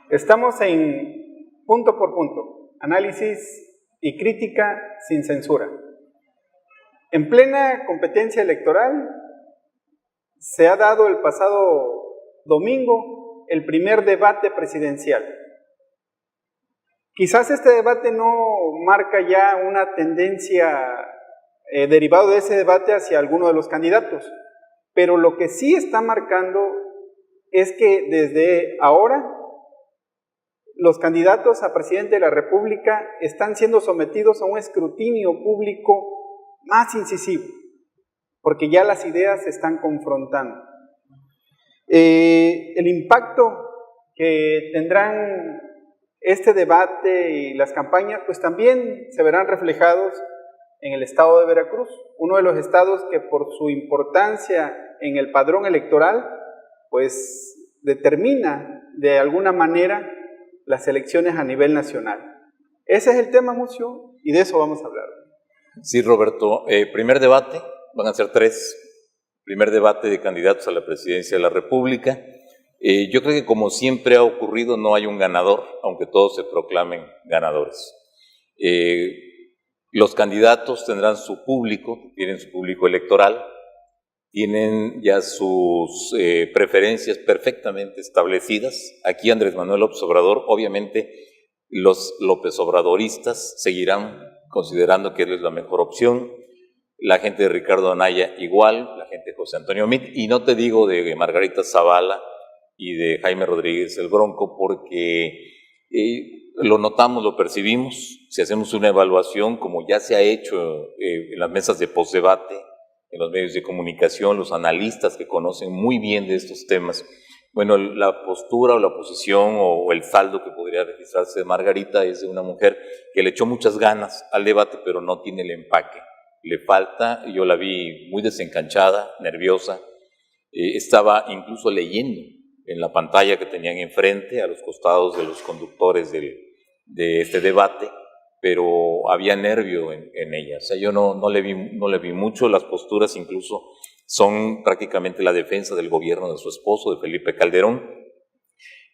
Estamos en punto por punto, análisis y crítica sin censura. En plena competencia electoral se ha dado el pasado domingo el primer debate presidencial. Quizás este debate no marca ya una tendencia derivado de ese debate hacia alguno de los candidatos, pero lo que sí está marcando es que desde ahora los candidatos a presidente de la República están siendo sometidos a un escrutinio público más incisivo, porque ya las ideas se están confrontando. El impacto que tendrán este debate y las campañas, pues también se verán reflejados en el estado de Veracruz, uno de los estados que por su importancia en el padrón electoral, pues determina de alguna manera las elecciones a nivel nacional. Ese es el tema, Mucio, y de eso vamos a hablar. Sí, Roberto. Primer debate, van a ser 3. Primer debate de candidatos a la presidencia de la República. Yo creo que como siempre ha ocurrido, no hay un ganador, aunque todos se proclamen ganadores. Los candidatos tendrán su público, tienen su público electoral, tienen ya sus preferencias perfectamente establecidas. Aquí Andrés Manuel López Obrador, obviamente los López Obradoristas seguirán considerando que él es la mejor opción, la gente de Ricardo Anaya igual, la gente de José Antonio Meade, y no te digo de Margarita Zavala y de Jaime Rodríguez el Bronco, porque lo notamos, lo percibimos, si hacemos una evaluación, como ya se ha hecho en las mesas de postdebate, en los medios de comunicación, los analistas que conocen muy bien de estos temas. Bueno, la postura o la posición o el saldo que podría registrarse de Margarita es de una mujer que le echó muchas ganas al debate, pero no tiene el empaque. Le falta, yo la vi muy desencanchada, nerviosa, estaba incluso leyendo en la pantalla que tenían enfrente, a los costados de los conductores de este debate, pero había nervio en ella. O sea, yo no le vi mucho. Las posturas incluso son prácticamente la defensa del gobierno de su esposo, de Felipe Calderón.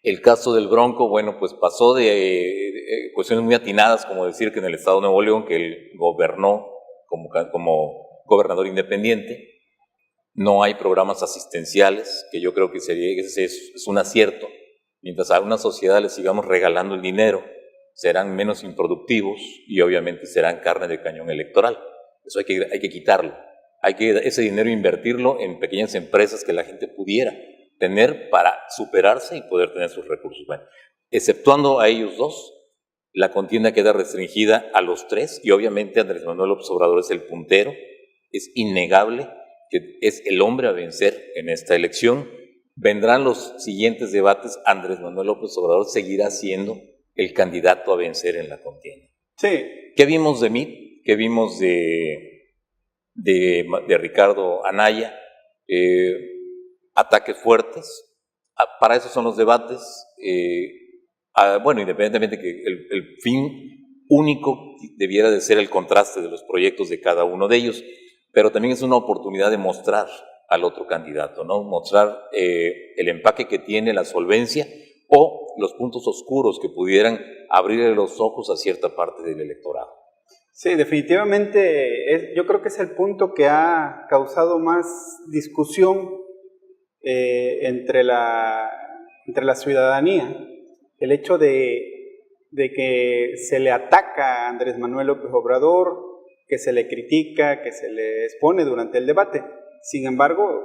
El caso del Bronco, bueno, pues pasó de cuestiones muy atinadas, como decir que en el estado de Nuevo León, que él gobernó como gobernador independiente, no hay programas asistenciales, que yo creo que es un acierto. Mientras a una sociedad le sigamos regalando el dinero, serán menos improductivos y obviamente serán carne de cañón electoral. Eso hay que quitarlo. Hay que ese dinero invertirlo en pequeñas empresas que la gente pudiera tener para superarse y poder tener sus recursos. Bueno, exceptuando a ellos dos, la contienda queda restringida a los 3 y obviamente Andrés Manuel López Obrador es el puntero. Es innegable que es el hombre a vencer en esta elección. Vendrán los siguientes debates. Andrés Manuel López Obrador seguirá siendo el candidato a vencer en la contienda. Sí. ¿Qué vimos de mí? ¿Qué vimos de Ricardo Anaya? Ataques fuertes. Para eso son los debates. Bueno, independientemente que el fin único debiera de ser el contraste de los proyectos de cada uno de ellos, pero también es una oportunidad de mostrar al otro candidato, ¿no? Mostrar el empaque que tiene, la solvencia o los puntos oscuros que pudieran abrirle los ojos a cierta parte del electorado. Sí, definitivamente yo creo que es el punto que ha causado más discusión entre la ciudadanía. El hecho de que se le ataca a Andrés Manuel López Obrador, que se le critica, que se le expone durante el debate. Sin embargo,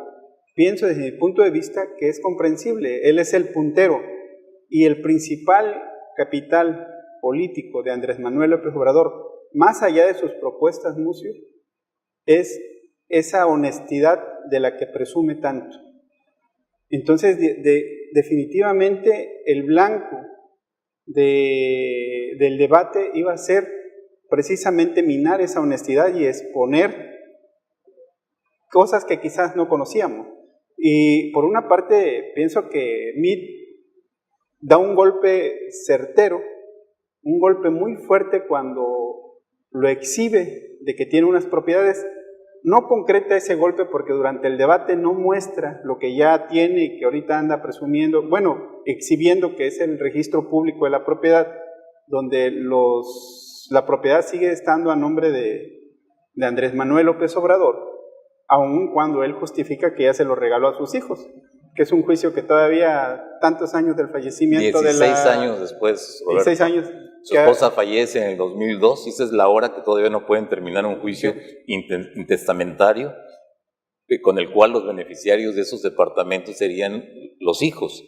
pienso desde mi punto de vista que es comprensible. Él es el puntero y el principal capital político de Andrés Manuel López Obrador, más allá de sus propuestas, Mucio, es esa honestidad de la que presume tanto. Entonces, definitivamente el blanco del debate iba a ser precisamente minar esa honestidad y exponer cosas que quizás no conocíamos. Y por una parte, pienso que Meade da un golpe certero, un golpe muy fuerte cuando lo exhibe de que tiene unas propiedades no concreta ese golpe porque durante el debate no muestra lo que ya tiene y que ahorita anda presumiendo, bueno, exhibiendo que es el registro público de la propiedad, donde la propiedad sigue estando a nombre de Andrés Manuel López Obrador, aun cuando él justifica que ya se lo regaló a sus hijos, que es un juicio que todavía, tantos años del fallecimiento 16 años después, Roberto, 16 años. Su esposa fallece en el 2002, y esa es la hora que todavía no pueden terminar un juicio intestamentario, con el cual los beneficiarios de esos departamentos serían los hijos.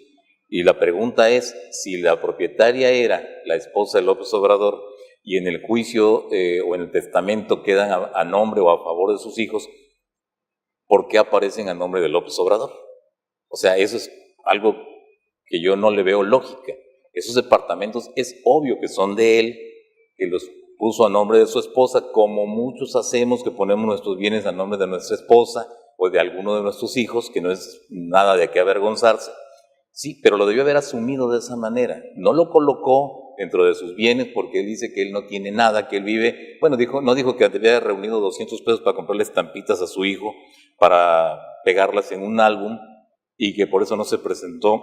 Y la pregunta es, si la propietaria era la esposa de López Obrador, y en el juicio o en el testamento quedan a nombre o a favor de sus hijos, ¿por qué aparecen a nombre de López Obrador? O sea, eso es algo que yo no le veo lógica. Esos departamentos es obvio que son de él, que los puso a nombre de su esposa, como muchos hacemos, que ponemos nuestros bienes a nombre de nuestra esposa o de alguno de nuestros hijos, que no es nada de qué avergonzarse. Sí, pero lo debió haber asumido de esa manera. No lo colocó dentro de sus bienes porque él dice que él no tiene nada, que él vive, bueno, no dijo que había reunido 200 pesos para comprarle estampitas a su hijo, para pegarlas en un álbum, y que por eso no se presentó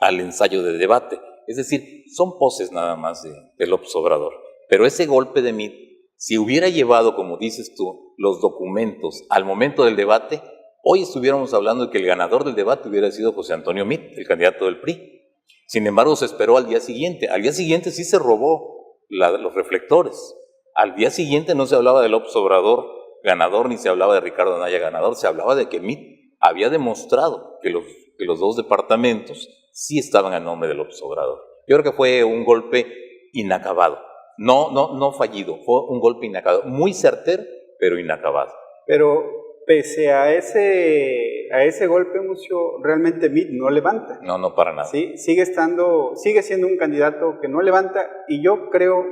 al ensayo de debate. Es decir, son poses nada más de López Obrador. Pero ese golpe de Meade, si hubiera llevado, como dices tú, los documentos al momento del debate, hoy estuviéramos hablando de que el ganador del debate hubiera sido José Antonio Meade, el candidato del PRI. Sin embargo, se esperó al día siguiente. Al día siguiente sí se robó los reflectores. Al día siguiente no se hablaba de López Obrador ganador, ni se hablaba de Ricardo Anaya ganador, se hablaba de que Meade había demostrado que los dos departamentos sí estaban a nombre de López Obrador. Yo creo que fue un golpe inacabado. No fallido, fue un golpe inacabado. Muy certero, pero inacabado. Pero pese a ese golpe, Mucio, realmente Meade no levanta. No, para nada. ¿Sí? Sigue siendo un candidato que no levanta, y yo creo,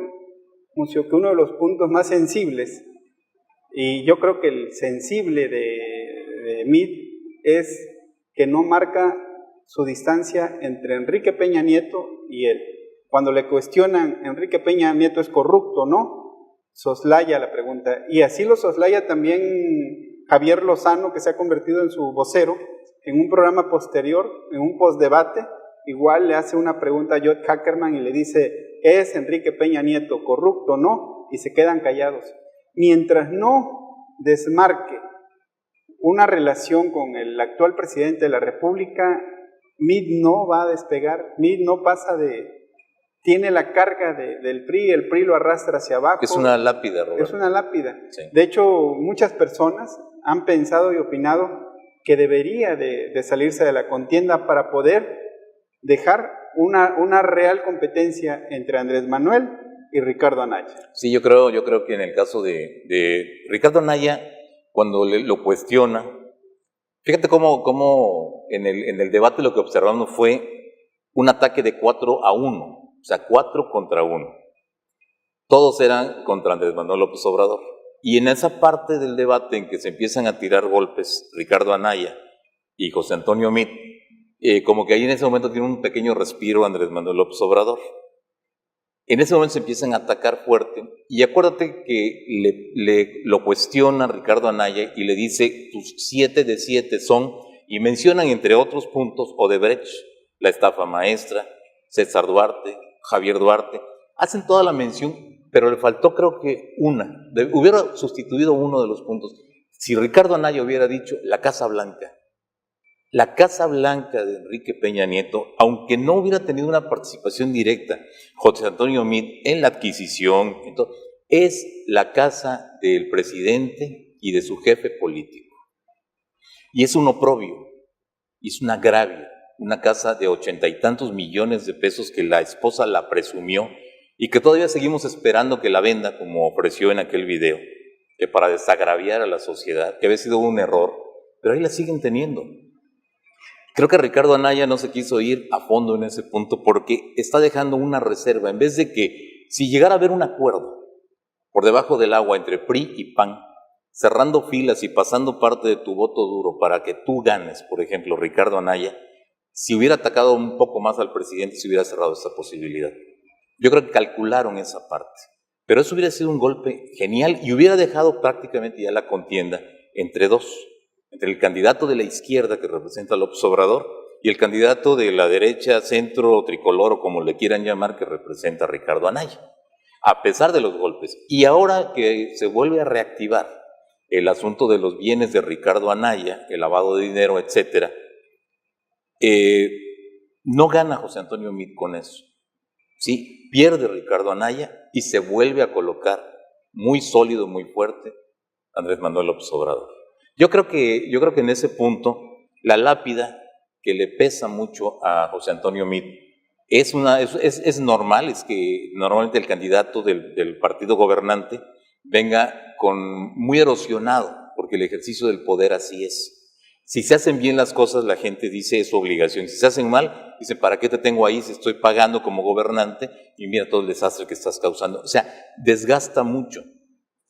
Mucio, que uno de los puntos más sensibles, y yo creo que el sensible de Meade es que no marca su distancia entre Enrique Peña Nieto y él. Cuando le cuestionan, Enrique Peña Nieto es corrupto, ¿no? Soslaya la pregunta. Y así lo soslaya también Javier Lozano, que se ha convertido en su vocero, en un programa posterior, en un postdebate, igual le hace una pregunta a George Ackerman y le dice, ¿es Enrique Peña Nieto corrupto o no? Y se quedan callados. Mientras no desmarque una relación con el actual presidente de la República, Meade no va a despegar. Meade no pasa tiene la carga del PRI, el PRI lo arrastra hacia abajo. Es una lápida, Roberto. Es una lápida. Sí. De hecho, muchas personas han pensado y opinado que debería de salirse de la contienda para poder dejar una real competencia entre Andrés Manuel y Ricardo Anaya. Sí, yo creo que en el caso de Ricardo Anaya, cuando lo cuestiona, fíjate cómo en el debate lo que observamos fue un ataque de 4-1, o sea, 4 contra 1. Todos eran contra Andrés Manuel López Obrador. Y en esa parte del debate en que se empiezan a tirar golpes Ricardo Anaya y José Antonio Meade, como que ahí en ese momento tiene un pequeño respiro Andrés Manuel López Obrador. En ese momento se empiezan a atacar fuerte, y acuérdate que lo cuestiona Ricardo Anaya y le dice, tus 7 de 7 son, y mencionan entre otros puntos Odebrecht, la estafa maestra, César Duarte, Javier Duarte, hacen toda la mención, pero le faltó creo que hubiera sustituido uno de los puntos. Si Ricardo Anaya hubiera dicho la Casa Blanca de Enrique Peña Nieto, aunque no hubiera tenido una participación directa, José Antonio Meade, en la adquisición, entonces, es la casa del presidente y de su jefe político. Y es un oprobio, y es un agravio, una casa de 80 y tantos millones de pesos que la esposa la presumió y que todavía seguimos esperando que la venda, como ofreció en aquel video, que para desagraviar a la sociedad, que había sido un error, pero ahí la siguen teniendo. Creo que Ricardo Anaya no se quiso ir a fondo en ese punto porque está dejando una reserva. En vez de que, si llegara a haber un acuerdo por debajo del agua entre PRI y PAN, cerrando filas y pasando parte de tu voto duro para que tú ganes, por ejemplo, Ricardo Anaya, si hubiera atacado un poco más al presidente, se hubiera cerrado esa posibilidad. Yo creo que calcularon esa parte. Pero eso hubiera sido un golpe genial y hubiera dejado prácticamente ya la contienda entre dos, entre el candidato de la izquierda que representa a López Obrador y el candidato de la derecha, centro, tricolor o como le quieran llamar, que representa a Ricardo Anaya, a pesar de los golpes. Y ahora que se vuelve a reactivar el asunto de los bienes de Ricardo Anaya, el lavado de dinero, etcétera, no gana José Antonio Meade con eso. Sí, pierde Ricardo Anaya y se vuelve a colocar muy sólido, muy fuerte Andrés Manuel López Obrador. Yo creo que en ese punto la lápida que le pesa mucho a José Antonio Meade es normal, es que normalmente el candidato del partido gobernante venga muy erosionado, porque el ejercicio del poder así es. Si se hacen bien las cosas, la gente dice es su obligación. Si se hacen mal, dice, ¿para qué te tengo ahí si estoy pagando como gobernante? Y mira todo el desastre que estás causando. O sea, desgasta mucho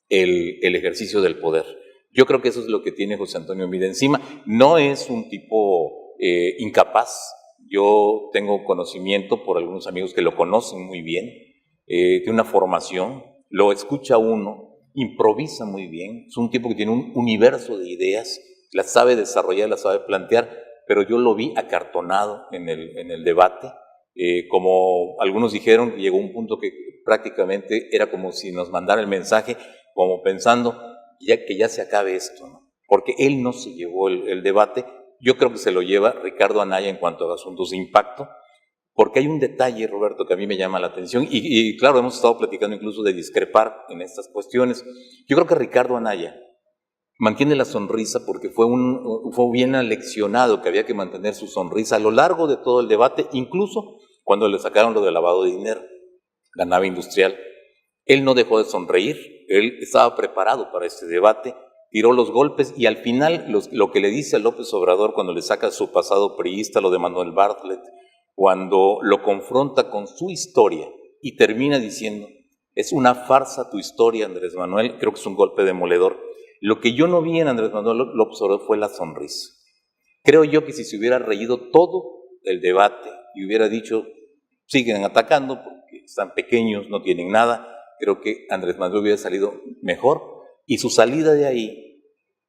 el ejercicio del poder. Yo creo que eso es lo que tiene José Antonio Meade encima. No es un tipo incapaz. Yo tengo conocimiento por algunos amigos que lo conocen muy bien. Tiene una formación, lo escucha uno, improvisa muy bien. Es un tipo que tiene un universo de ideas, las sabe desarrollar, las sabe plantear, pero yo lo vi acartonado en el debate. Como algunos dijeron, llegó un punto que prácticamente era como si nos mandara el mensaje, como pensando que ya se acabe esto, ¿no? Porque él no se llevó el debate. Yo creo que se lo lleva Ricardo Anaya en cuanto a asuntos de impacto, porque hay un detalle, Roberto, que a mí me llama la atención, y claro, hemos estado platicando incluso de discrepar en estas cuestiones. Yo creo que Ricardo Anaya mantiene la sonrisa porque fue bien aleccionado que había que mantener su sonrisa a lo largo de todo el debate, incluso cuando le sacaron lo del lavado de dinero, la nave industrial. Él no dejó de sonreír, él estaba preparado para este debate, tiró los golpes y al final lo que le dice a López Obrador cuando le saca su pasado priista, lo de Manuel Bartlett, cuando lo confronta con su historia y termina diciendo, es una farsa tu historia, Andrés Manuel, creo que es un golpe demoledor. Lo que yo no vi en Andrés Manuel López Obrador fue la sonrisa. Creo yo que si se hubiera reído todo el debate y hubiera dicho, siguen atacando porque están pequeños, no tienen nada, creo que Andrés Manuel hubiera salido mejor y su salida de ahí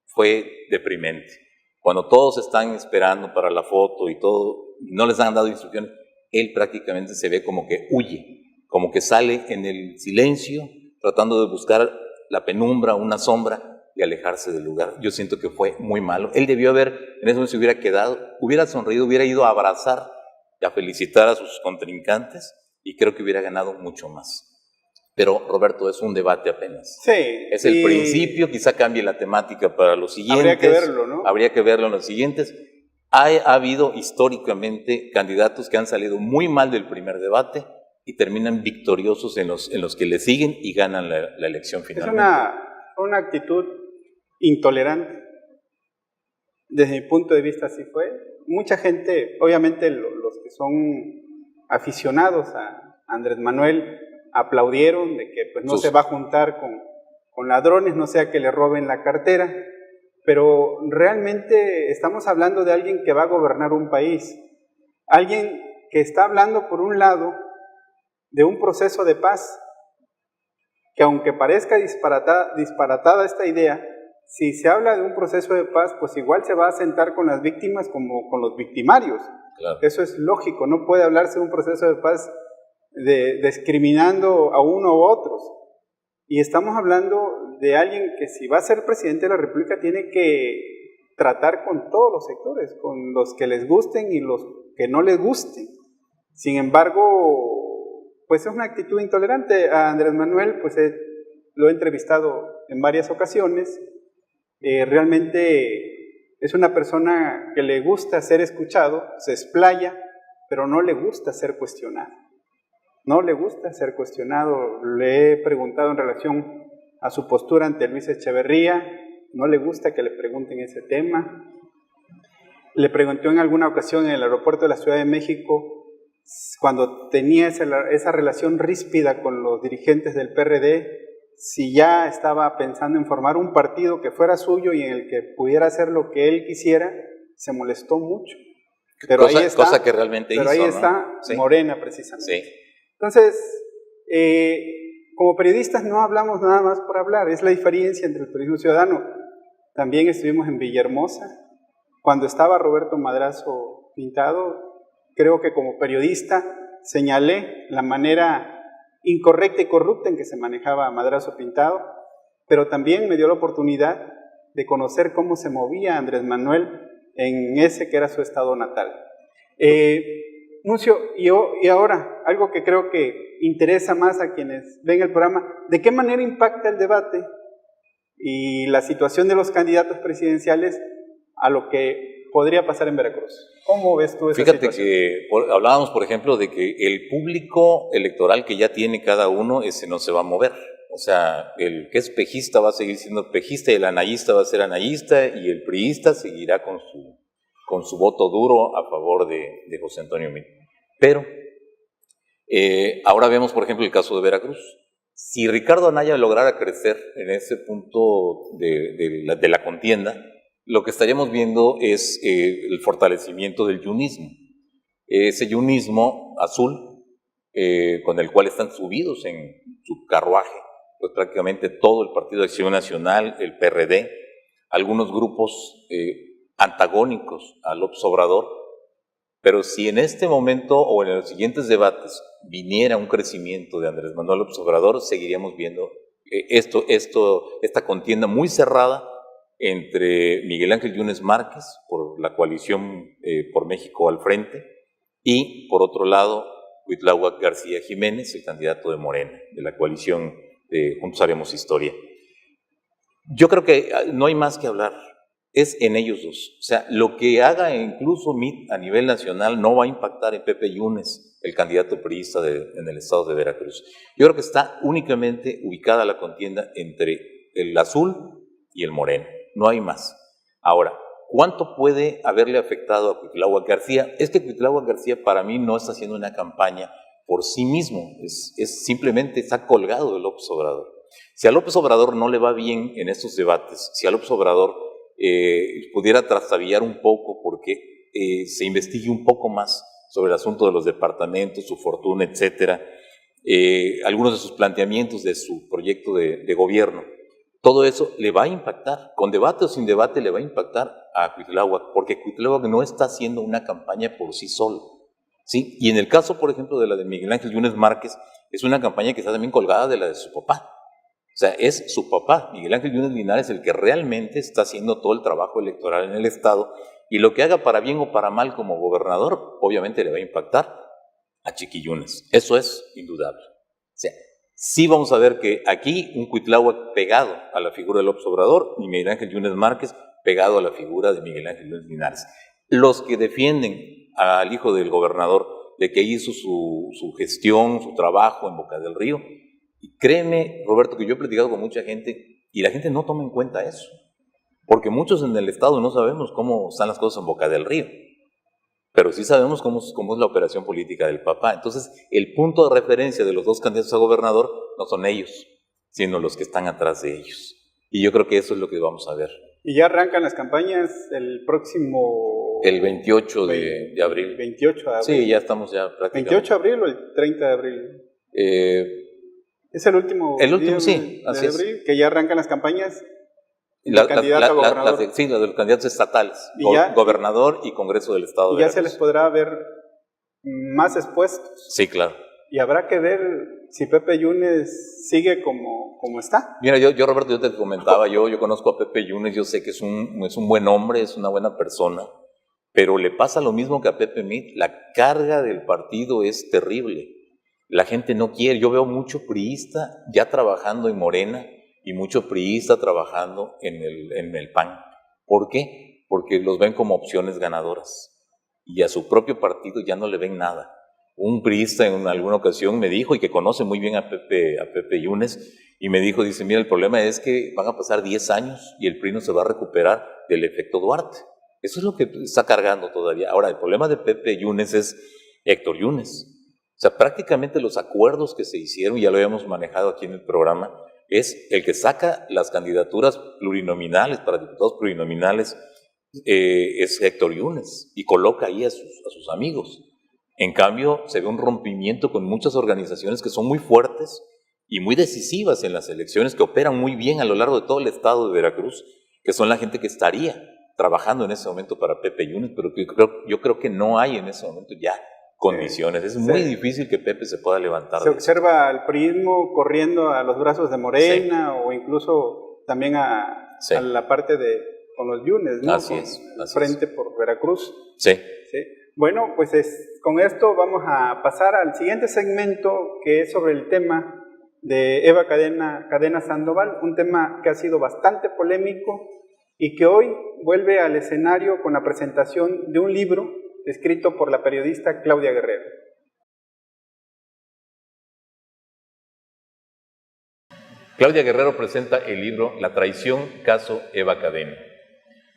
fue deprimente. Cuando todos están esperando para la foto y todo, no les han dado instrucciones, él prácticamente se ve como que huye, como que sale en el silencio, tratando de buscar la penumbra, una sombra, y alejarse del lugar. Yo siento que fue muy malo. Él debió haber, en ese momento se hubiera quedado, hubiera sonreído, hubiera ido a abrazar y a felicitar a sus contrincantes y creo que hubiera ganado mucho más. Pero, Roberto, es un debate apenas. Sí. Es el principio, quizá cambie la temática para los siguientes. Habría que verlo, ¿no? Habría que verlo en los siguientes. Ha habido históricamente candidatos que han salido muy mal del primer debate y terminan victoriosos en los que le siguen y ganan la elección finalmente. Es una actitud intolerante. Desde mi punto de vista así fue. Mucha gente, obviamente los que son aficionados a Andrés Manuel, aplaudieron de que pues, no se va a juntar con ladrones, no sea que le roben la cartera, pero realmente estamos hablando de alguien que va a gobernar un país, alguien que está hablando por un lado de un proceso de paz, que aunque parezca disparatada esta idea, si se habla de un proceso de paz, pues igual se va a sentar con las víctimas como con los victimarios. Claro. Eso es lógico, no puede hablarse de un proceso de paz discriminando a uno u otros. Y estamos hablando de alguien que si va a ser presidente de la República tiene que tratar con todos los sectores, con los que les gusten y los que no les gusten. Sin embargo, pues es una actitud intolerante. A Andrés Manuel, pues lo he entrevistado en varias ocasiones. Realmente es una persona que le gusta ser escuchado, se explaya, pero no le gusta ser cuestionado. No le gusta ser cuestionado. Le he preguntado en relación a su postura ante Luis Echeverría, no le gusta que le pregunten ese tema. Le preguntó en alguna ocasión en el aeropuerto de la Ciudad de México, cuando tenía esa relación ríspida con los dirigentes del PRD, si ya estaba pensando en formar un partido que fuera suyo y en el que pudiera hacer lo que él quisiera. Se molestó mucho. Pero cosa que realmente hizo, ahí ¿no? está sí. Morena, precisamente. Sí. Entonces, como periodistas no hablamos nada más por hablar, es la diferencia entre el periodismo ciudadano. también estuvimos en Villahermosa. Cuando estaba Roberto Madrazo Pintado, creo que como periodista señalé la manera incorrecta y corrupta en que se manejaba Madrazo Pintado, pero también me dio la oportunidad de conocer cómo se movía Andrés Manuel en ese que era su estado natal. Nuncio, y ahora, algo que creo que interesa más a quienes ven el programa, ¿de qué manera impacta el debate y la situación de los candidatos presidenciales a lo que podría pasar en Veracruz? ¿Cómo ves tú esa situación? Fíjate que hablábamos, por ejemplo, de que el público electoral que ya tiene cada uno, ese no se va a mover. O sea, el que es pejista va a seguir siendo pejista y el anayista va a ser anayista y el priista seguirá con su voto duro a favor de José Antonio Meade. Pero ahora vemos, por ejemplo, el caso de Veracruz. Si Ricardo Anaya lograra crecer en ese punto de la contienda, lo que estaríamos viendo es el fortalecimiento del yunismo. Ese yunismo azul con el cual están subidos en su carruaje, pues prácticamente todo el Partido de Acción Nacional, el PRD, algunos grupos antagónicos a López Obrador, pero si en este momento o en los siguientes debates viniera un crecimiento de Andrés Manuel López Obrador, seguiríamos viendo esta contienda muy cerrada entre Miguel Ángel Yunes Márquez, por la coalición por México al frente, y por otro lado, Cuitláhuac García Jiménez, el candidato de Morena, de la coalición de Juntos Haremos Historia. Yo creo que no hay más que hablar, es en ellos dos. O sea, lo que haga incluso MIT a nivel nacional no va a impactar en Pepe Yunes, el candidato priista en el estado de Veracruz. Yo creo que está únicamente ubicada la contienda entre el azul y el moreno. No hay más. Ahora, ¿cuánto puede haberle afectado a Cuitláhuac García? Es que Cuitláhuac García para mí no está haciendo una campaña por sí mismo, simplemente está colgado de López Obrador. Si a López Obrador no le va bien en estos debates, si a López Obrador pudiera trastabillar un poco porque se investigue un poco más sobre el asunto de los departamentos, su fortuna, etcétera, algunos de sus planteamientos de su proyecto de gobierno, todo eso le va a impactar, con debate o sin debate le va a impactar a Cuitláhuac, porque Cuitláhuac no está haciendo una campaña por sí solo, ¿sí? Y en el caso, por ejemplo, de la de Miguel Ángel Yunes Márquez, es una campaña que está también colgada de la de su papá. O sea, es su papá, Miguel Ángel Yunes Linares, el que realmente está haciendo todo el trabajo electoral en el estado, y lo que haga para bien o para mal como gobernador, obviamente le va a impactar a Chiqui Yunes. Eso es indudable. O sea, sí vamos a ver que aquí un Cuitláhuac pegado a la figura de López Obrador y Miguel Ángel Yunes Márquez pegado a la figura de Miguel Ángel Yunes Linares. Los que defienden al hijo del gobernador de que hizo su gestión, su trabajo en Boca del Río, y créeme, Roberto, que yo he platicado con mucha gente y la gente no toma en cuenta eso, porque muchos en el estado no sabemos cómo están las cosas en Boca del Río, pero sí sabemos cómo es la operación política del papá. Entonces, el punto de referencia de los dos candidatos a gobernador no son ellos, sino los que están atrás de ellos. Y yo creo que eso es lo que vamos a ver. Y ya arrancan las campañas el próximo... El 28 de abril. 28 de abril. Sí, ya estamos ya prácticamente. ¿28 de abril o el 30 de abril? Es el último día sí, así de abril, que ya arrancan las campañas. La Sí, la de los candidatos estatales, gobernador y Congreso del Estado de Veracruz. Ya se les Veracruz. podrá ver más expuestos. Sí, claro. Y habrá que ver si Pepe Yunes sigue como está. Mira, yo Roberto, yo te comentaba, yo conozco a Pepe Yunes, yo sé que es un buen hombre, es una buena persona, pero le pasa lo mismo que a Pepe Meade, la carga del partido es terrible. La gente no quiere, yo veo mucho priista ya trabajando en Morena, y mucho priista trabajando en el PAN. ¿Por qué? Porque los ven como opciones ganadoras y a su propio partido ya no le ven nada. Un priista en alguna ocasión me dijo, y que conoce muy bien a Pepe Yunes, y me dijo, dice, mira, el problema es que van a pasar 10 años y el PRI no se va a recuperar del efecto Duarte. Eso es lo que está cargando todavía. Ahora, el problema de Pepe Yunes es Héctor Yunes. O sea, prácticamente los acuerdos que se hicieron, ya lo habíamos manejado aquí en el programa, es el que saca las candidaturas plurinominales, para diputados plurinominales, es Héctor Yunes, y coloca ahí a sus amigos. En cambio, se ve un rompimiento con muchas organizaciones que son muy fuertes y muy decisivas en las elecciones, que operan muy bien a lo largo de todo el estado de Veracruz, que son la gente que estaría trabajando en ese momento para Pepe Yunes, pero yo creo que no hay en ese momento ya condiciones. Es muy difícil que Pepe se pueda levantar. Se observa al priismo corriendo a los brazos de Morena, o incluso también a la parte con los Yunes, ¿no? Así frente por Veracruz. Sí. Bueno, pues con esto vamos a pasar al siguiente segmento, que es sobre el tema de Eva Cadena Sandoval, un tema que ha sido bastante polémico y que hoy vuelve al escenario con la presentación de un libro escrito por la periodista Claudia Guerrero. Claudia Guerrero presenta el libro La traición, caso Eva Cadena.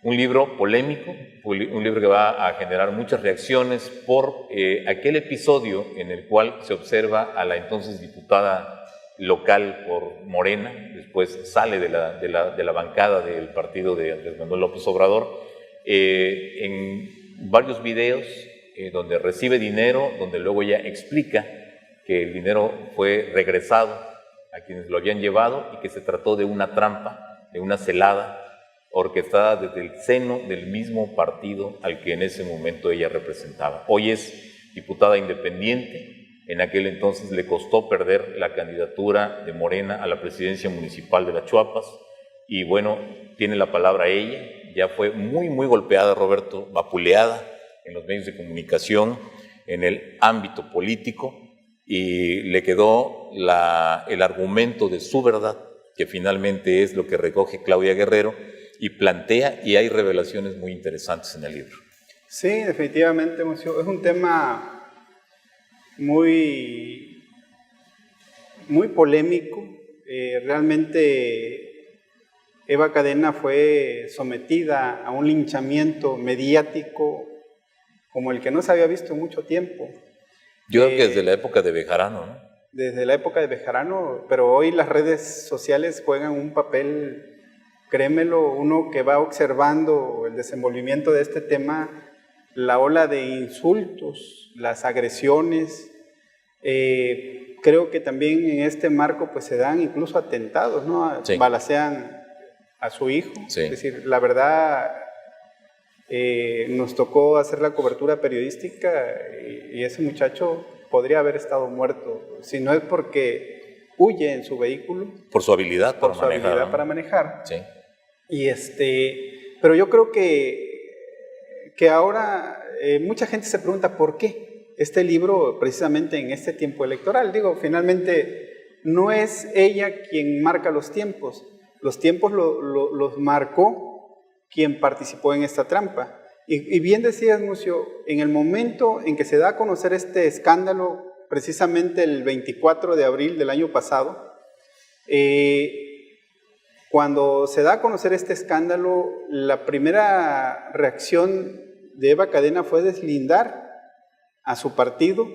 Un libro polémico, un libro que va a generar muchas reacciones por aquel episodio en el cual se observa a la entonces diputada local por Morena, después sale de la bancada del partido de Andrés Manuel López Obrador, en varios videos donde recibe dinero, donde luego ella explica que el dinero fue regresado a quienes lo habían llevado y que se trató de una trampa, de una celada orquestada desde el seno del mismo partido al que en ese momento ella representaba. Hoy es diputada independiente. En aquel entonces le costó perder la candidatura de Morena a la presidencia municipal de Las Chuapas y bueno, tiene la palabra ella. Ya fue muy golpeada, Roberto, vapuleada en los medios de comunicación, en el ámbito político, y le quedó el argumento de su verdad, que finalmente es lo que recoge Claudia Guerrero y plantea, y hay revelaciones muy interesantes en el libro. Sí, definitivamente, es un tema muy polémico. Realmente Eva Cadena fue sometida a un linchamiento mediático como el que no se había visto en mucho tiempo. Yo creo que desde la época de Bejarano, ¿no? Desde la época de Bejarano, pero hoy las redes sociales juegan un papel, créemelo, uno que va observando el desenvolvimiento de este tema, la ola de insultos, las agresiones. Creo que también en este marco pues se dan incluso atentados, ¿no? Sí. Balacean a su hijo. Sí. Es decir, la verdad, nos tocó hacer la cobertura periodística y ese muchacho podría haber estado muerto, si no es porque huye en su vehículo. Por su habilidad para manejar. Habilidad para manejar. Sí. Y pero yo creo que ahora mucha gente se pregunta por qué este libro precisamente en este tiempo electoral. Digo, finalmente no es ella quien marca los tiempos los marcó quien participó en esta trampa. Y bien decías, Mucio, en el momento en que se da a conocer este escándalo, precisamente el 24 de abril del año pasado, cuando se da a conocer este escándalo, la primera reacción de Eva Cadena fue deslindar a su partido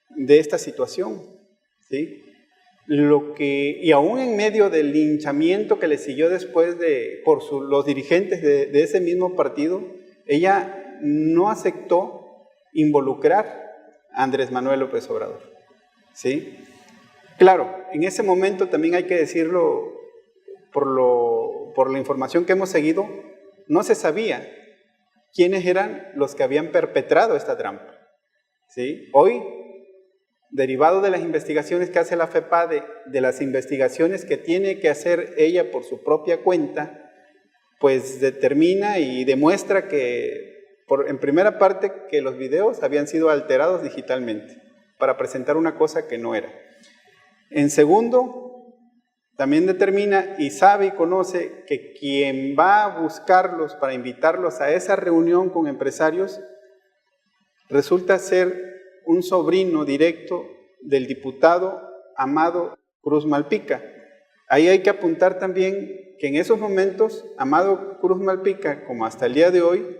de esta situación, ¿sí? Y aún en medio del linchamiento que le siguió después por los dirigentes de ese mismo partido, ella no aceptó involucrar a Andrés Manuel López Obrador, ¿sí? Claro, en ese momento también hay que decirlo, por la información que hemos seguido, no se sabía quiénes eran los que habían perpetrado esta trampa, ¿sí? Hoy, derivado de las investigaciones que hace la FEPADE, de las investigaciones que tiene que hacer ella por su propia cuenta, pues determina y demuestra en primera parte, que los videos habían sido alterados digitalmente para presentar una cosa que no era. En segundo, también determina y sabe y conoce que quien va a buscarlos para invitarlos a esa reunión con empresarios resulta ser un sobrino directo del diputado Amado Cruz Malpica. Ahí hay que apuntar también que en esos momentos Amado Cruz Malpica, como hasta el día de hoy,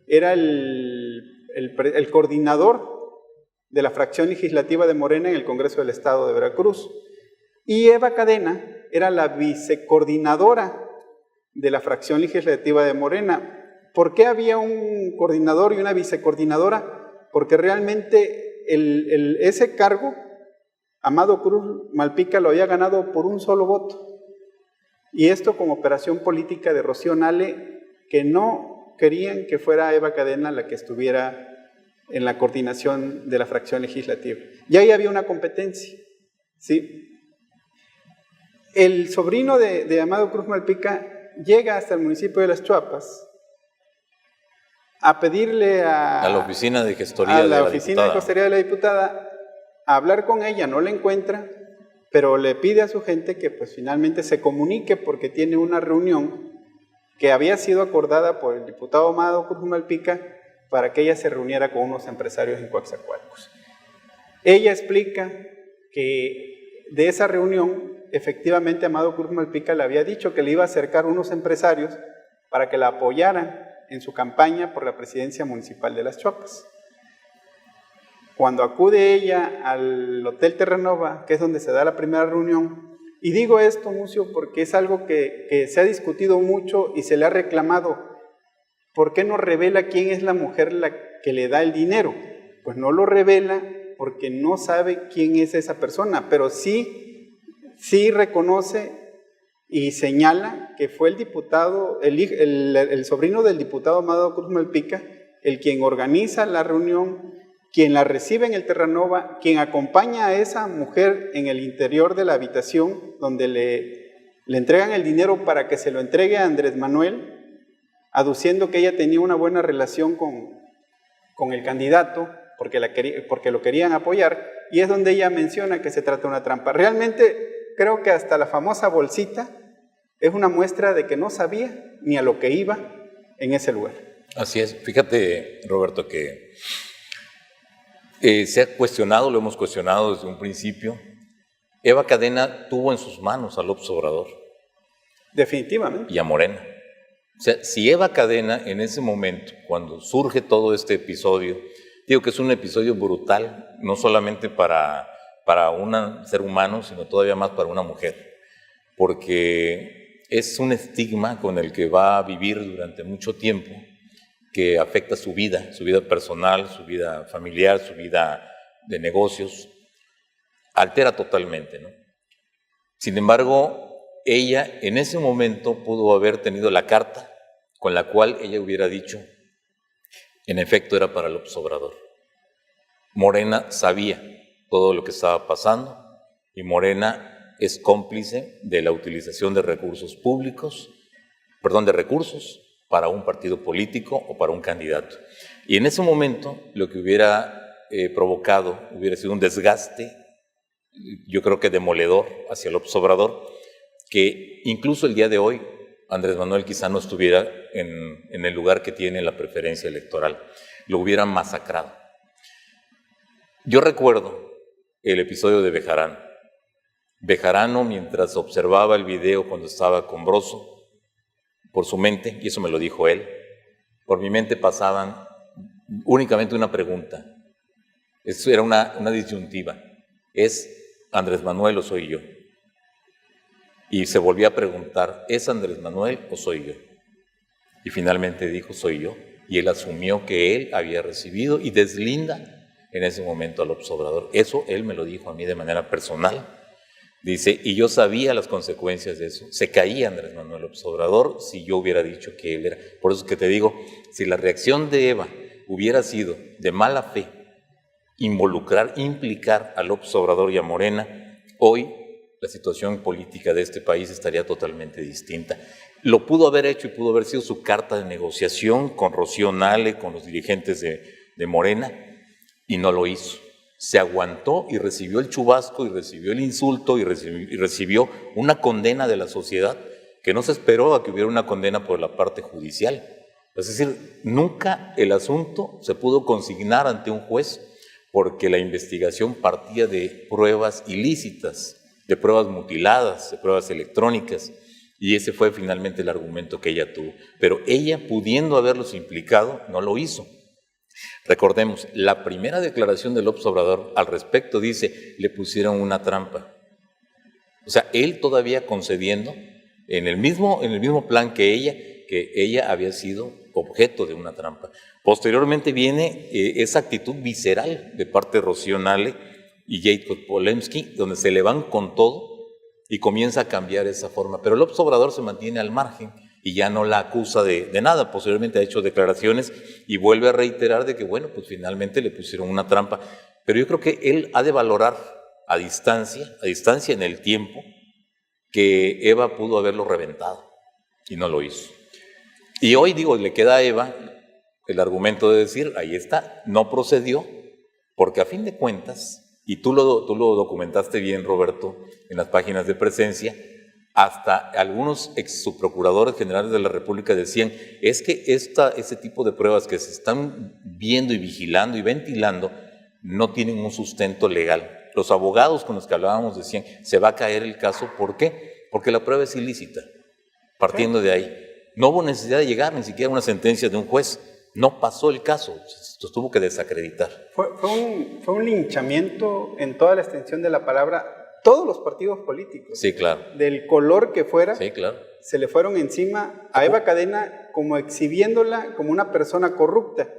era el coordinador de la fracción legislativa de Morena en el Congreso del Estado de Veracruz. Y Eva Cadena era la vicecoordinadora de la fracción legislativa de Morena. ¿Por qué había un coordinador y una vicecoordinadora? Porque realmente ese cargo, Amado Cruz Malpica lo había ganado por un solo voto. Y esto con operación política de Rocío Nale, que no querían que fuera Eva Cadena la que estuviera en la coordinación de la fracción legislativa. Y ahí había una competencia, ¿sí? El sobrino de Amado Cruz Malpica llega hasta el municipio de Las Chuapas a pedirle a la oficina de gestoría a la oficina de gestoría de la diputada, a hablar con ella, no la encuentra, pero le pide a su gente que pues finalmente se comunique porque tiene una reunión que había sido acordada por el diputado Amado Cruz Malpica para que ella se reuniera con unos empresarios en Coatzacoalcos. Ella explica que de esa reunión, efectivamente Amado Cruz Malpica le había dicho que le iba a acercar unos empresarios para que la apoyaran en su campaña por la presidencia municipal de Las Chuapas. Cuando acude ella al Hotel Terranova, que es donde se da la primera reunión, y digo esto, Mucio, porque es algo que se ha discutido mucho y se le ha reclamado, ¿por qué no revela quién es la mujer la que le da el dinero? Pues no lo revela porque no sabe quién es esa persona, pero sí reconoce y señala que fue el diputado, el sobrino del diputado Amado Cruz Malpica, el quien organiza la reunión, quien la recibe en el Terranova, quien acompaña a esa mujer en el interior de la habitación donde le entregan el dinero para que se lo entregue a Andrés Manuel, aduciendo que ella tenía una buena relación con el candidato, porque lo querían apoyar, y es donde ella menciona que se trata de una trampa. Realmente creo que hasta la famosa bolsita es una muestra de que no sabía ni a lo que iba en ese lugar. Así es. Fíjate, Roberto, que se ha cuestionado, lo hemos cuestionado desde un principio. Eva Cadena tuvo en sus manos a López Obrador. Definitivamente. Y a Morena. O sea, si Eva Cadena en ese momento, cuando surge todo este episodio, digo que es un episodio brutal, no solamente para un ser humano, sino todavía más para una mujer, porque es un estigma con el que va a vivir durante mucho tiempo, que afecta su vida personal, su vida familiar, su vida de negocios, altera totalmente, ¿no? Sin embargo, ella en ese momento pudo haber tenido la carta con la cual ella hubiera dicho, en efecto era para López Obrador. Morena sabía todo lo que estaba pasando y Morena es cómplice de la utilización de recursos públicos, de recursos para un partido político o para un candidato. Y en ese momento lo que hubiera provocado hubiera sido un desgaste, yo creo que demoledor hacia López Obrador, que incluso el día de hoy Andrés Manuel quizá no estuviera en el lugar que tiene en la preferencia electoral, lo hubieran masacrado. Yo recuerdo el episodio de Bejarano. Bejarano, mientras observaba el video cuando estaba con Broso, por su mente, y eso me lo dijo él, por mi mente pasaban únicamente una pregunta. Eso era una disyuntiva. ¿Es Andrés Manuel o soy yo? Y se volvió a preguntar, ¿es Andrés Manuel o soy yo? Y finalmente dijo, soy yo. Y él asumió que él había recibido y deslinda en ese momento a López Obrador. Eso él me lo dijo a mí de manera personal. Dice, y yo sabía las consecuencias de eso. Se caía Andrés Manuel López Obrador si yo hubiera dicho que él era. Por eso es que te digo, si la reacción de Eva hubiera sido de mala fe, implicar a López Obrador y a Morena, hoy la situación política de este país estaría totalmente distinta. Lo pudo haber hecho y pudo haber sido su carta de negociación con Rocío Nale, con los dirigentes de Morena, y no lo hizo. Se aguantó y recibió el chubasco y recibió el insulto y recibió una condena de la sociedad que no se esperó a que hubiera una condena por la parte judicial. Es decir, nunca el asunto se pudo consignar ante un juez porque la investigación partía de pruebas ilícitas, de pruebas mutiladas, de pruebas electrónicas, y ese fue finalmente el argumento que ella tuvo. Pero ella, pudiendo haberlos implicado, no lo hizo. Recordemos, la primera declaración de López Obrador al respecto dice, le pusieron una trampa. O sea, él todavía concediendo en el mismo plan que ella había sido objeto de una trampa. Posteriormente viene esa actitud visceral de parte de Rocío Nale y Jacob Polemski, donde se le van con todo y comienza a cambiar esa forma. Pero López Obrador se mantiene al margen y ya no la acusa de nada. Posteriormente ha hecho declaraciones y vuelve a reiterar de que, bueno, pues finalmente le pusieron una trampa. Pero yo creo que él ha de valorar a distancia en el tiempo, que Eva pudo haberlo reventado y no lo hizo. Y hoy, digo, le queda a Eva el argumento de decir, ahí está, no procedió, porque a fin de cuentas, y tú lo documentaste bien, Roberto, en las páginas de Presencia, hasta algunos ex subprocuradores generales de la República decían, es que ese tipo de pruebas que se están viendo y vigilando y ventilando no tienen un sustento legal. Los abogados con los que hablábamos decían, se va a caer el caso, ¿por qué? Porque la prueba es ilícita, partiendo de ahí. No hubo necesidad de llegar ni siquiera a una sentencia de un juez, no pasó el caso, se tuvo que desacreditar. Fue un linchamiento en toda la extensión de la palabra, todos los partidos políticos. Sí, claro. Del color que fuera, sí, claro. Se le fueron encima a Eva Cadena como exhibiéndola como una persona corrupta,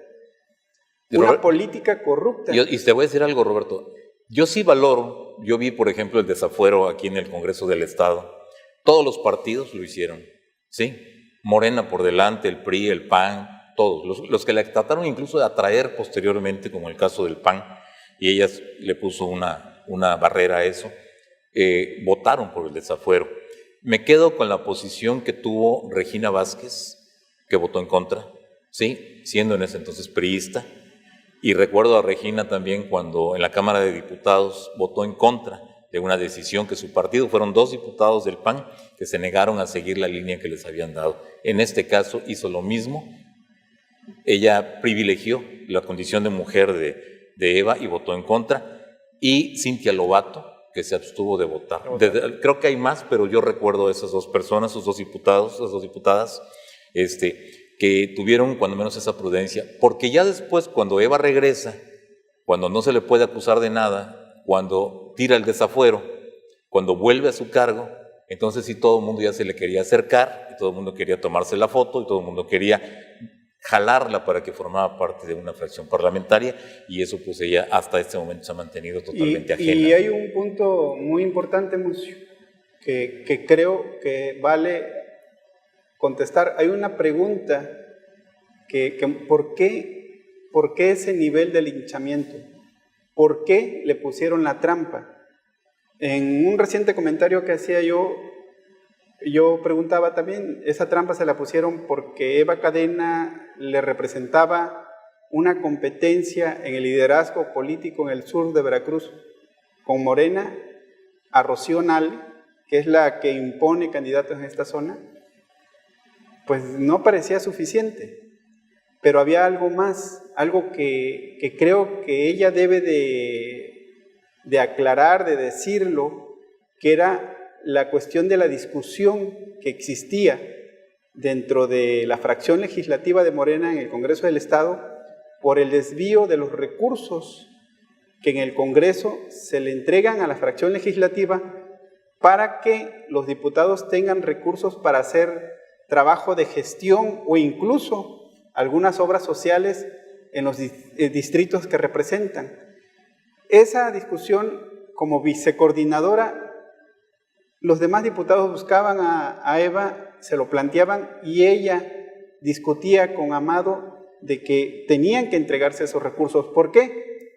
una política corrupta. Y te voy a decir algo, Roberto. Yo sí valoro, yo vi, por ejemplo, el desafuero aquí en el Congreso del Estado. Todos los partidos lo hicieron, ¿sí? Morena por delante, el PRI, el PAN, todos. Los que la trataron incluso de atraer posteriormente, como el caso del PAN, y ella le puso una barrera a eso, votaron por el desafuero. Me quedo con la posición que tuvo Regina Vázquez, que votó en contra, ¿sí? Siendo en ese entonces priista. Y recuerdo a Regina también cuando en la Cámara de Diputados votó en contra de una decisión que su partido, fueron 2 diputados del PAN que se negaron a seguir la línea que les habían dado. En este caso hizo lo mismo, ella privilegió la condición de mujer de Eva y votó en contra, y Cintia Lobato, que se abstuvo de votar. Creo que hay más, pero yo recuerdo a esas 2 personas, esos 2 diputados, esas 2 diputadas, que tuvieron cuando menos esa prudencia, porque ya después, cuando Eva regresa, cuando no se le puede acusar de nada, cuando tira el desafuero, cuando vuelve a su cargo, entonces sí todo el mundo ya se le quería acercar, y todo el mundo quería tomarse la foto, y todo el mundo quería jalarla para que formara parte de una fracción parlamentaria, y eso pues ella hasta este momento se ha mantenido totalmente ajena. Y hay un punto muy importante, Mucio, que creo que vale contestar. Hay una pregunta que ¿por qué ese nivel de linchamiento? ¿Por qué le pusieron la trampa? En un reciente comentario que hacía yo preguntaba también, esa trampa se la pusieron porque Eva Cadena le representaba una competencia en el liderazgo político en el sur de Veracruz, con Morena, a Rocío Nale, que es la que impone candidatos en esta zona. Pues no parecía suficiente, pero había algo más, algo que creo que ella debe de aclarar, de decirlo, que era la cuestión de la discusión que existía dentro de la fracción legislativa de Morena en el Congreso del Estado por el desvío de los recursos que en el Congreso se le entregan a la fracción legislativa para que los diputados tengan recursos para hacer trabajo de gestión o incluso algunas obras sociales en los distritos que representan. Esa discusión, como vicecoordinadora, los demás diputados buscaban a Eva, se lo planteaban, y ella discutía con Amado de que tenían que entregarse esos recursos. ¿Por qué?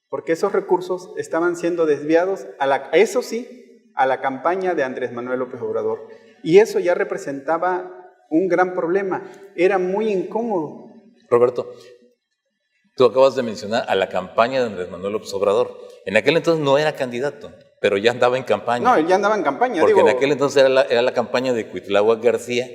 Porque esos recursos estaban siendo desviados, eso sí, a la campaña de Andrés Manuel López Obrador. Y eso ya representaba un gran problema, era muy incómodo. Roberto, tú acabas de mencionar a la campaña de Andrés Manuel López Obrador. En aquel entonces no era candidato, pero ya andaba en campaña. No, él ya andaba en campaña. Porque en aquel entonces era la campaña de Cuitláhuac García,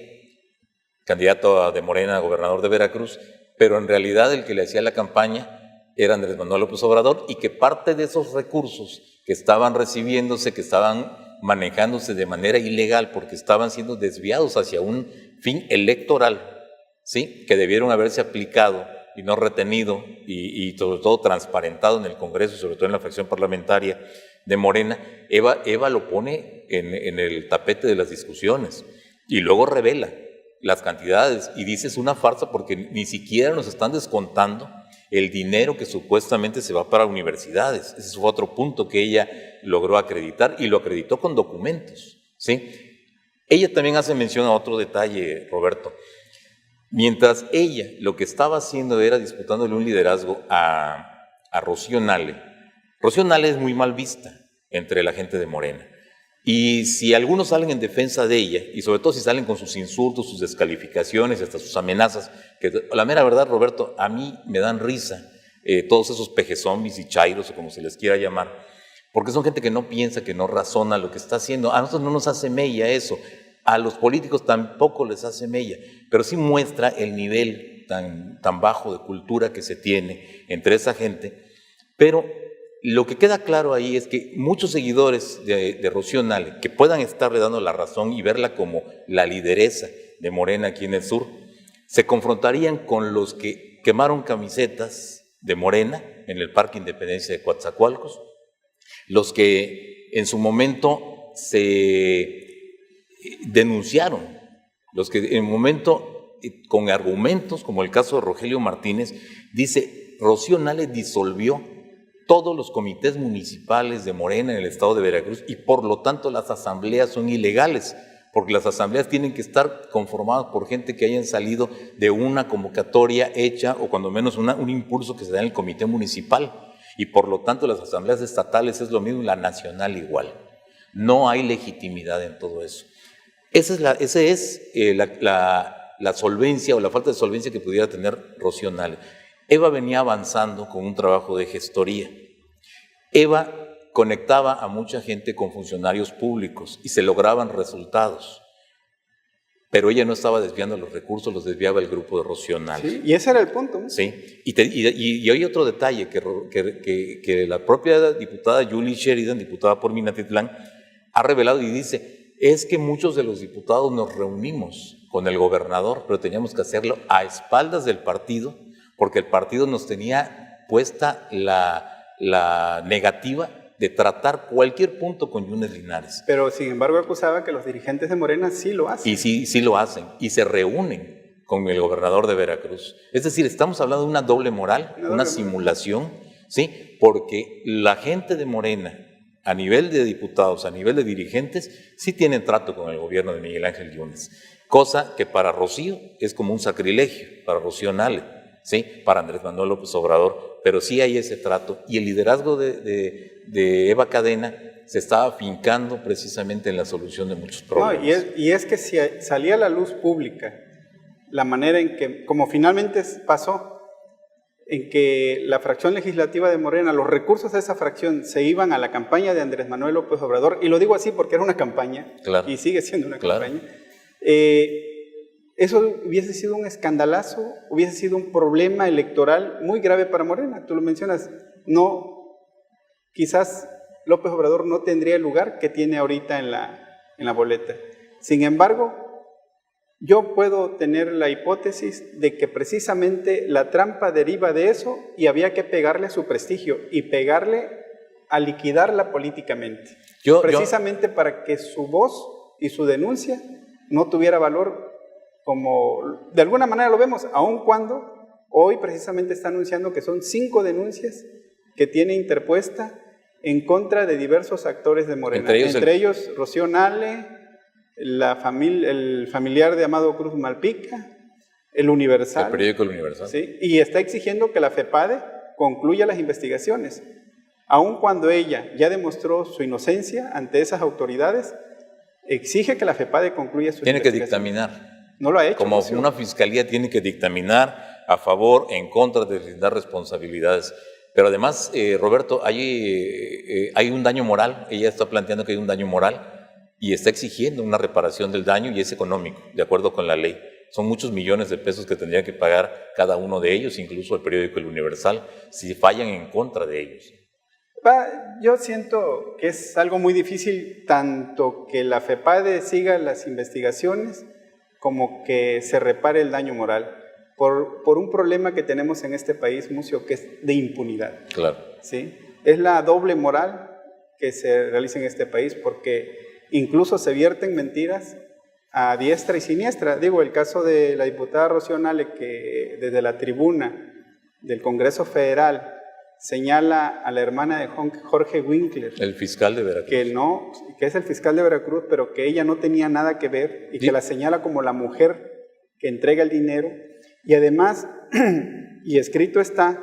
candidato de Morena a gobernador de Veracruz, pero en realidad el que le hacía la campaña era Andrés Manuel López Obrador, y que parte de esos recursos que estaban recibiéndose, que estaban manejándose de manera ilegal porque estaban siendo desviados hacia un fin electoral, ¿sí? Que debieron haberse aplicado y no retenido y sobre todo transparentado en el Congreso, sobre todo en la fracción parlamentaria de Morena. Eva lo pone en el tapete de las discusiones y luego revela las cantidades y dice: es una farsa porque ni siquiera nos están descontando el dinero que supuestamente se va para universidades. Ese fue otro punto que ella logró acreditar y lo acreditó con documentos, ¿sí? Ella también hace mención a otro detalle, Roberto. Mientras ella lo que estaba haciendo era disputándole un liderazgo a Rocío Nale. Rocío Nale es muy mal vista entre la gente de Morena. Y si algunos salen en defensa de ella, y sobre todo si salen con sus insultos, sus descalificaciones, hasta sus amenazas, que la mera verdad, Roberto, a mí me dan risa todos esos pejezombis y chairos, o como se les quiera llamar, porque son gente que no piensa, que no razona lo que está haciendo. A nosotros no nos hace mella eso, a los políticos tampoco les hace mella, pero sí muestra el nivel tan bajo de cultura que se tiene entre esa gente. Pero lo que queda claro ahí es que muchos seguidores de Rocío Nale, que puedan estarle dando la razón y verla como la lideresa de Morena aquí en el sur, se confrontarían con los que quemaron camisetas de Morena en el Parque Independencia de Coatzacoalcos, los que en su momento se denunciaron, los que en el momento con argumentos, como el caso de Rogelio Martínez, dice: Rocío Nale disolvió todos los comités municipales de Morena en el estado de Veracruz y por lo tanto las asambleas son ilegales, porque las asambleas tienen que estar conformadas por gente que hayan salido de una convocatoria hecha o cuando menos un impulso que se da en el comité municipal, y por lo tanto las asambleas estatales es lo mismo y la nacional igual. No hay legitimidad en todo eso. Esa es la solvencia o la falta de solvencia que pudiera tener Rocío Nale. Eva venía avanzando con un trabajo de gestoría. Eva conectaba a mucha gente con funcionarios públicos y se lograban resultados. Pero ella no estaba desviando los recursos, los desviaba el grupo de Rocío Nale. Sí, y ese era el punto, ¿no? Sí, y hay otro detalle que la propia diputada Julie Sheridan, diputada por Minatitlán, ha revelado y dice: es que muchos de los diputados nos reunimos con el gobernador, pero teníamos que hacerlo a espaldas del partido, porque el partido nos tenía puesta la negativa de tratar cualquier punto con Yunes Linares. Pero sin embargo acusaba que los dirigentes de Morena sí lo hacen. Y sí lo hacen, y se reúnen con el gobernador de Veracruz. Es decir, estamos hablando de una doble moral, una simulación, ¿sí? Porque la gente de Morena, a nivel de diputados, a nivel de dirigentes, sí tienen trato con el gobierno de Miguel Ángel Yunes, cosa que para Rocío es como un sacrilegio, para Rocío Nale, ¿sí? Para Andrés Manuel López Obrador, pero sí hay ese trato, y el liderazgo de Eva Cadena se estaba afincando precisamente en la solución de muchos problemas. No, y es que si salía a la luz pública la manera en que, como finalmente pasó, en que la fracción legislativa de Morena, los recursos de esa fracción se iban a la campaña de Andrés Manuel López Obrador, y lo digo así porque era una campaña, claro, y sigue siendo una claro, campaña, eso hubiese sido un escandalazo, hubiese sido un problema electoral muy grave para Morena. Tú lo mencionas, no, quizás López Obrador no tendría el lugar que tiene ahorita en la boleta. Sin embargo, yo puedo tener la hipótesis de que precisamente la trampa deriva de eso y había que pegarle a su prestigio y pegarle a liquidarla políticamente. Precisamente para que su voz y su denuncia no tuviera valor, como de alguna manera lo vemos, aun cuando hoy precisamente está anunciando que son 5 denuncias que tiene interpuesta en contra de diversos actores de Morena. Entre ellos Rocío Nale, el familiar de Amado Cruz Malpica, El Universal. El periódico El Universal. ¿Sí? Y está exigiendo que la FEPADE concluya las investigaciones. Aun cuando ella ya demostró su inocencia ante esas autoridades, exige que la FEPADE concluya su investigación. Tiene que dictaminar. No lo ha hecho. Como una fiscalía tiene que dictaminar a favor, en contra, de deslindar responsabilidades. Pero además, Roberto, hay un daño moral. Ella está planteando que hay un daño moral y está exigiendo una reparación del daño, y es económico, de acuerdo con la ley. Son muchos millones de pesos que tendría que pagar cada uno de ellos, incluso el periódico El Universal, si fallan en contra de ellos. Yo siento que es algo muy difícil tanto que la FEPADE siga las investigaciones como que se repare el daño moral por un problema que tenemos en este país, Mucio, que es de impunidad. Claro. ¿Sí? Es la doble moral que se realiza en este país, porque incluso se vierten mentiras a diestra y siniestra. Digo, el caso de la diputada Rocío Nale, que desde la tribuna del Congreso Federal señala a la hermana de Jorge Winkler, el fiscal de Veracruz, que es el fiscal de Veracruz, pero que ella no tenía nada que ver y que la señala como la mujer que entrega el dinero, y además, y escrito está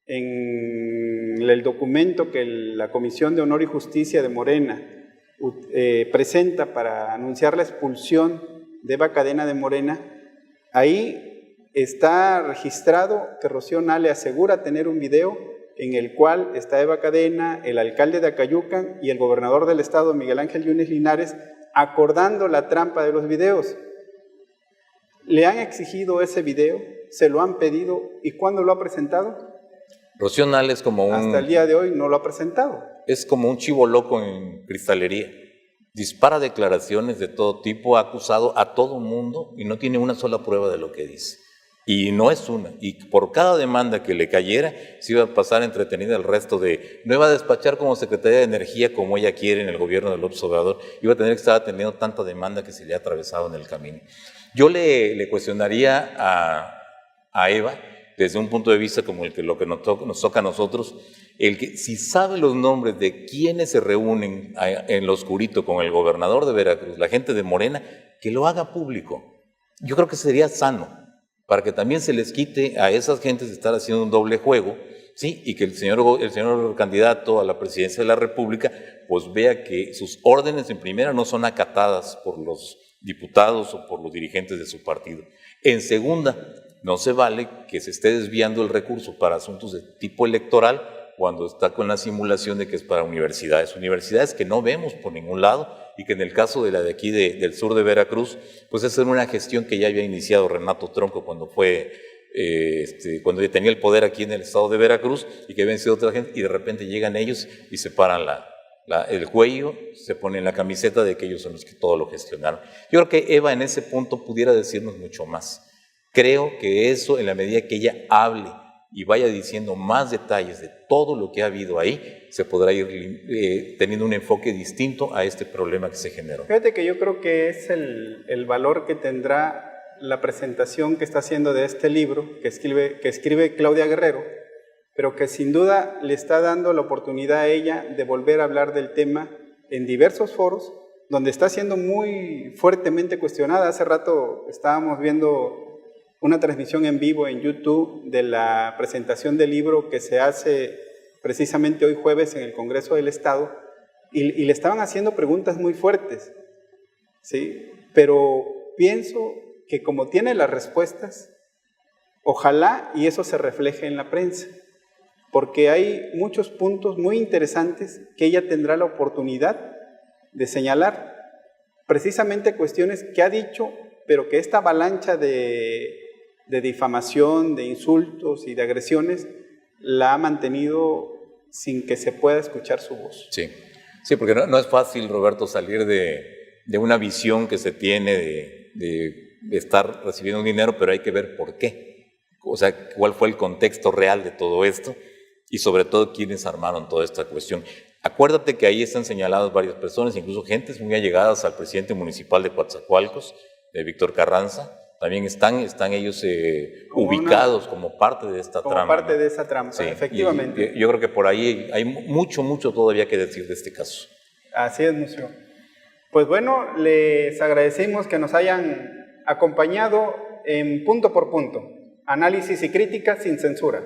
en el documento que la Comisión de Honor y Justicia de Morena presenta para anunciar la expulsión de Eva Cadena de Morena, ahí está registrado que Rocío Nale asegura tener un video en el cual está Eva Cadena, el alcalde de Acayucan y el gobernador del estado, Miguel Ángel Yunes Linares, acordando la trampa de los videos. Le han exigido ese video, se lo han pedido, ¿y cuándo lo ha presentado? Rocío Nale es como hasta el día de hoy no lo ha presentado. Es como un chivo loco en cristalería. Dispara declaraciones de todo tipo, ha acusado a todo mundo y no tiene una sola prueba de lo que dice. Y no es una. Y por cada demanda que le cayera, se iba a pasar entretenida el resto de... No iba a despachar como Secretaría de Energía como ella quiere en el gobierno de López Obrador. Iba a tener que estar atendiendo tanta demanda que se le ha atravesado en el camino. Yo le cuestionaría a Eva, desde un punto de vista como lo que nos toca a nosotros, el que si sabe los nombres de quienes se reúnen en lo oscurito con el gobernador de Veracruz, la gente de Morena, que lo haga público. Yo creo que sería sano, para que también se les quite a esas gentes de estar haciendo un doble juego, ¿sí? Y que el señor candidato a la presidencia de la República pues vea que sus órdenes en primera no son acatadas por los diputados o por los dirigentes de su partido. En segunda, no se vale que se esté desviando el recurso para asuntos de tipo electoral cuando está con la simulación de que es para universidades que no vemos por ningún lado y que en el caso de la de aquí del sur de Veracruz, pues esa era una gestión que ya había iniciado Renato Tronco cuando tenía el poder aquí en el estado de Veracruz y que habían sido otra gente y de repente llegan ellos y se paran el cuello, se ponen la camiseta de que ellos son los que todo lo gestionaron. Yo creo que Eva en ese punto pudiera decirnos mucho más. Creo que eso, en la medida que ella hable y vaya diciendo más detalles de todo lo que ha habido ahí, se podrá ir teniendo un enfoque distinto a este problema que se generó. Fíjate que yo creo que es el valor que tendrá la presentación que está haciendo de este libro, que escribe Claudia Guerrero, pero que sin duda le está dando la oportunidad a ella de volver a hablar del tema en diversos foros, donde está siendo muy fuertemente cuestionada. Hace rato estábamos viendo una transmisión en vivo en YouTube de la presentación del libro que se hace precisamente hoy jueves en el Congreso del Estado, y le estaban haciendo preguntas muy fuertes, ¿sí? Pero pienso que como tiene las respuestas, ojalá y eso se refleje en la prensa, porque hay muchos puntos muy interesantes que ella tendrá la oportunidad de señalar, precisamente cuestiones que ha dicho, pero que esta avalancha de difamación, de insultos y de agresiones la ha mantenido sin que se pueda escuchar su voz. Sí, sí, porque no es fácil, Roberto, salir de una visión que se tiene de estar recibiendo un dinero, pero hay que ver por qué. O sea, cuál fue el contexto real de todo esto y sobre todo quiénes armaron toda esta cuestión. Acuérdate que ahí están señaladas varias personas, incluso gentes muy allegadas al presidente municipal de Coatzacoalcos, de Víctor Carranza. También están ellos ubicados como parte de esta trama. Como parte de esa trama, sí, efectivamente. Yo creo que por ahí hay mucho todavía que decir de este caso. Así es, Mucio. Pues bueno, les agradecemos que nos hayan acompañado en Punto por Punto, análisis y crítica sin censura.